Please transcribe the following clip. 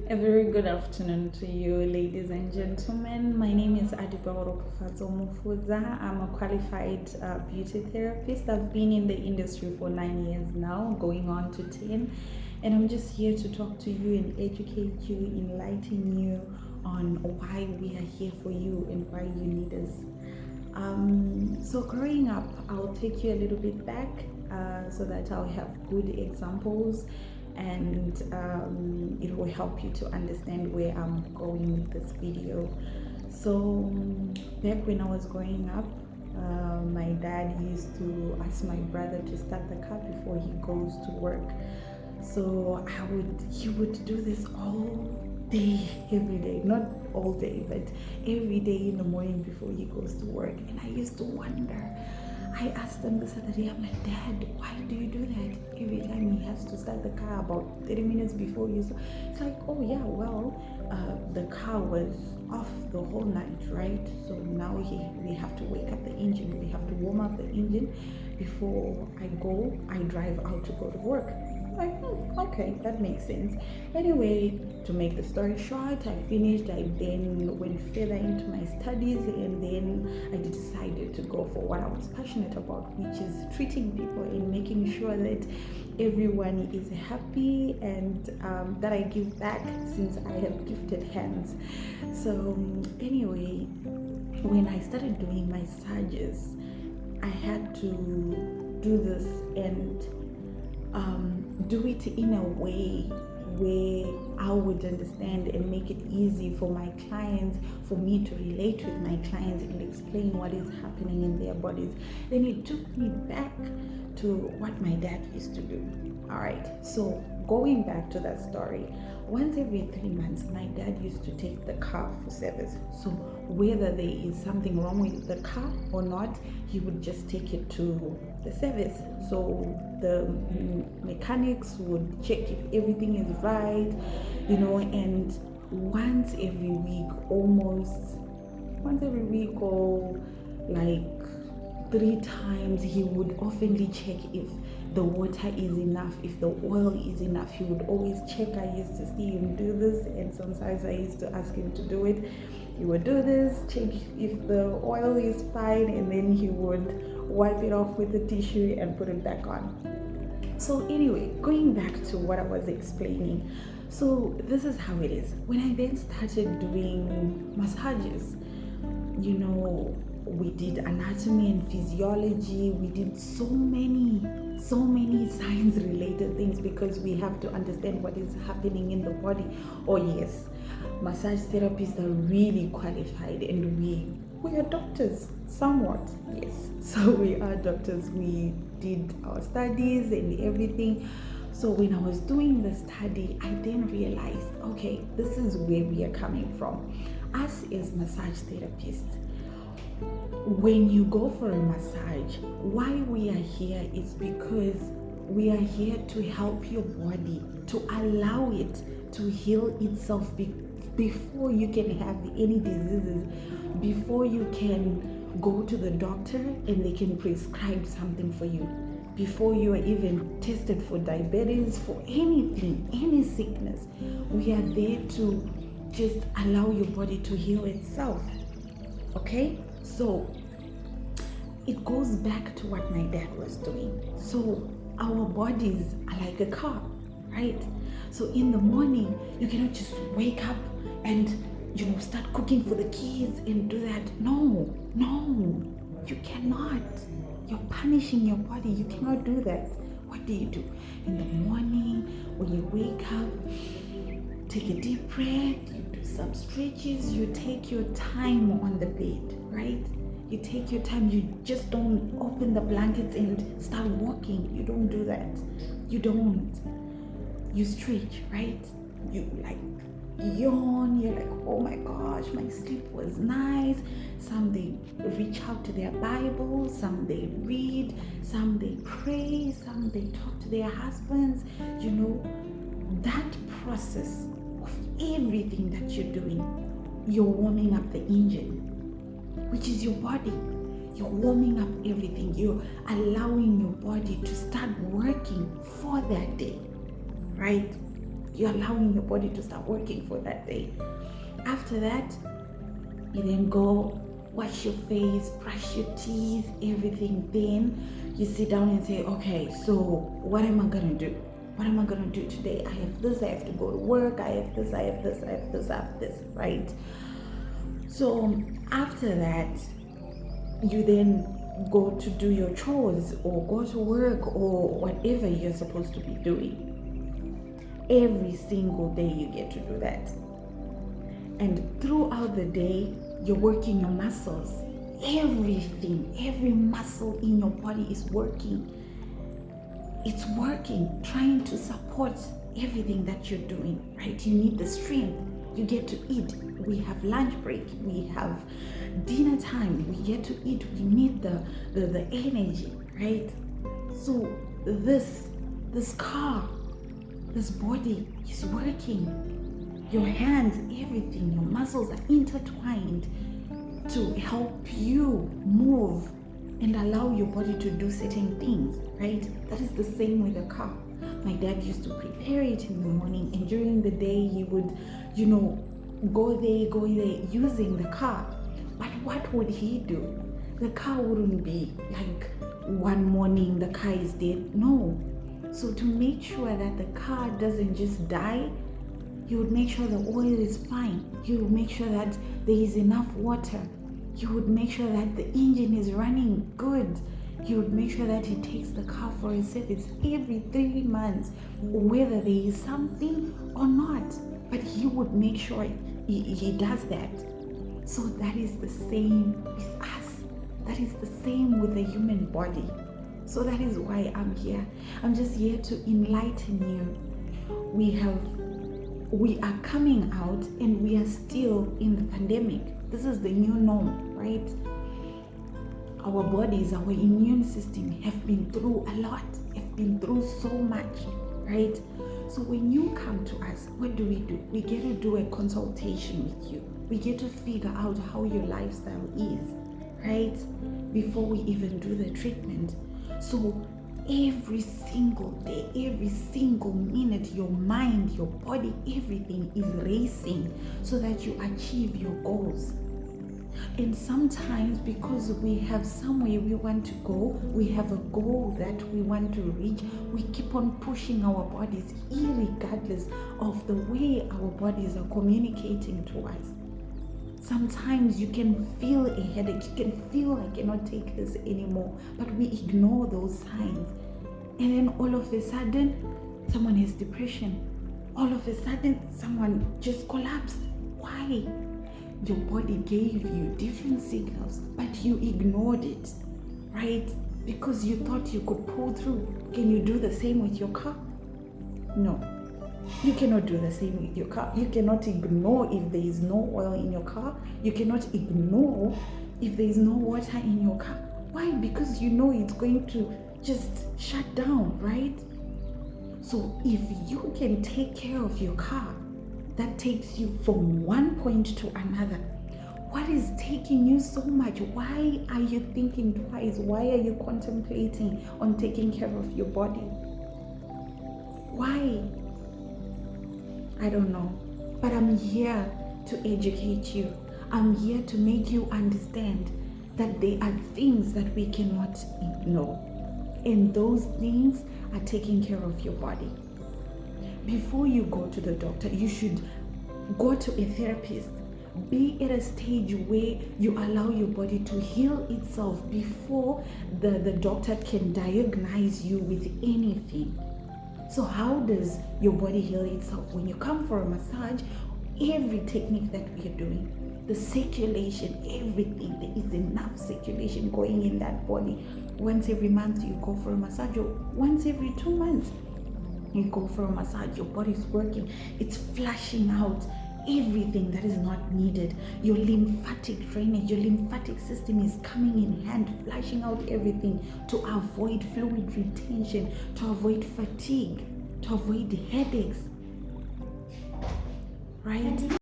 A very good afternoon to you, ladies and gentlemen. My name is Adibaworo Pufazo Mufuza. I'm a qualified beauty therapist. I've been in the industry for 9 years now, going on to 10. And I'm just here to talk to you and educate you, enlighten you on why we are here for you and why you need us. So growing up, I'll take you a little bit back so that I'll have good examples and it will help you to understand where I'm going with this video. So back when I was growing up, my dad used to ask my brother to start the car before he goes to work. So he would do this all day, every day, not all day, but every day in the morning before he goes to work. And I used to wonder. I asked him this other day, I'm like, Dad, why do you do that? Every time he has to start the car about 30 minutes before you start. It's like, oh yeah, well, the car was off the whole night, right? So now we have to wake up the engine. We have to warm up the engine before I drive out to go to work. Like, okay, that makes sense. Anyway, to make the story short, I finished. I then went further into my studies, and then I decided to go for what I was passionate about, which is treating people and making sure that everyone is happy and that I give back since I have gifted hands. So anyway, when I started doing my massages, I had to do this and do it in a way where I would understand and make it easy for my clients, for me to relate with my clients and explain what is happening in their bodies. Then it took me back to what my dad used to do. All right, so going back to that story, once every 3 months, my dad used to take the car for service. So whether there is something wrong with the car or not, he would just take it to the service. So the mechanics would check if everything is right, and once every week or like 3 times, he would oftenly check if the water is enough, if the oil is enough. He would always check. I used to see him do this, and sometimes I used to ask him to do it. He would do this, check if the oil is fine, and then he would wipe it off with a tissue and put it back on. So anyway, going back to what I was explaining, so this is how it is. When I then started doing massages, we did anatomy and physiology. We did so many science related things because we have to understand what is happening in the body. Oh yes, massage therapists are really qualified, and we are doctors somewhat. Yes, so we are doctors. We did our studies and everything. So when I was doing the study, I then realized, okay, this is where we are coming from. Us as massage therapists, when you go for a massage, why we are here is because we are here to help your body, to allow it to heal itself before you can have any diseases, before you can go to the doctor and they can prescribe something for you, before you are even tested for diabetes, for anything, any sickness. We are there to just allow your body to heal itself. Okay? So it goes back to what my dad was doing. So our bodies are like a car, right? So in the morning, you cannot just wake up and start cooking for the kids and do that. No, you cannot. You're punishing your body. You cannot do that. What do? In the morning, when you wake up, take a deep breath, you do some stretches, you take your time on the bed, right? You take your time. You just don't open the blankets and start walking. You don't do that. You don't. You stretch, right? You yawn. You're like, oh my gosh, my sleep was nice. Some they reach out to their Bible, some they read, some they pray, some they talk to their husbands. That process of everything that you're doing, you're warming up the engine, which is your body. You're warming up everything. You're allowing your body to start working for that day, right? You're allowing your body to start working for that day. After that, you then go wash your face, brush your teeth, everything. Then you sit down and say, okay, so what am I gonna do? What am I gonna do today? I have this, I have to go to work, I have this, I have this, I have this, I have this, right? So after that, you then go to do your chores or go to work or whatever you're supposed to be doing. Every single day you get to do that. And throughout the day, you're working your muscles. Everything, every muscle in your body is working. It's working, trying to support everything that you're doing, right? You need the strength. You get to eat. We have lunch break. We have dinner time. We get to eat. We need the energy, right? So this car, this body is working. Your hands, everything, your muscles are intertwined to help you move and allow your body to do certain things, right? That is the same with a car. My dad used to prepare it in the morning, and during the day he would, go there using the car. But what would he do? The car wouldn't be like one morning the car is dead. No. So to make sure that the car doesn't just die, you would make sure the oil is fine. You would make sure that there is enough water. You would make sure that the engine is running good. You would make sure that he takes the car for a service every 3 months, whether there is something or not. But he would make sure he does that. So that is the same with us. That is the same with the human body. So that is why I'm here. I'm just here to enlighten you. We are coming out and we are still in the pandemic. This is the new norm, right? Our bodies, our immune system have been through a lot, have been through so much, right? So when you come to us, what do? We get to do a consultation with you. We get to figure out how your lifestyle is, right? Before we even do the treatment. So every single day, every single minute, your mind, your body, everything is racing so that you achieve your goals. And sometimes because we have somewhere we want to go, we have a goal that we want to reach, we keep on pushing our bodies irregardless of the way our bodies are communicating to us. Sometimes you can feel a headache, you can feel I cannot take this anymore, but we ignore those signs. And then all of a sudden, someone has depression. All of a sudden, someone just collapsed. Why? Your body gave you different signals, but you ignored it, right? Because you thought you could pull through. Can you do the same with your car? No. You cannot do the same with your car. You cannot ignore if there is no oil in your car. You cannot ignore if there is no water in your car. Why? Because you know it's going to just shut down, right? So if you can take care of your car, that takes you from one point to another. What is taking you so much? Why are you thinking twice? Why are you contemplating on taking care of your body? Why? I don't know. But I'm here to educate you. I'm here to make you understand that there are things that we cannot ignore. And those things are taking care of your body. Before you go to the doctor, you should go to a therapist. Be at a stage where you allow your body to heal itself before the doctor can diagnose you with anything. So how does your body heal itself? When you come for a massage, every technique that we are doing, the circulation, everything, there is enough circulation going in that body. Once every month you go for a massage, or once every 2 months you go for a massage, your body is working, it's flushing out everything that is not needed. Your lymphatic drainage, your lymphatic system is coming in hand, flushing out everything to avoid fluid retention, to avoid fatigue, to avoid headaches, right?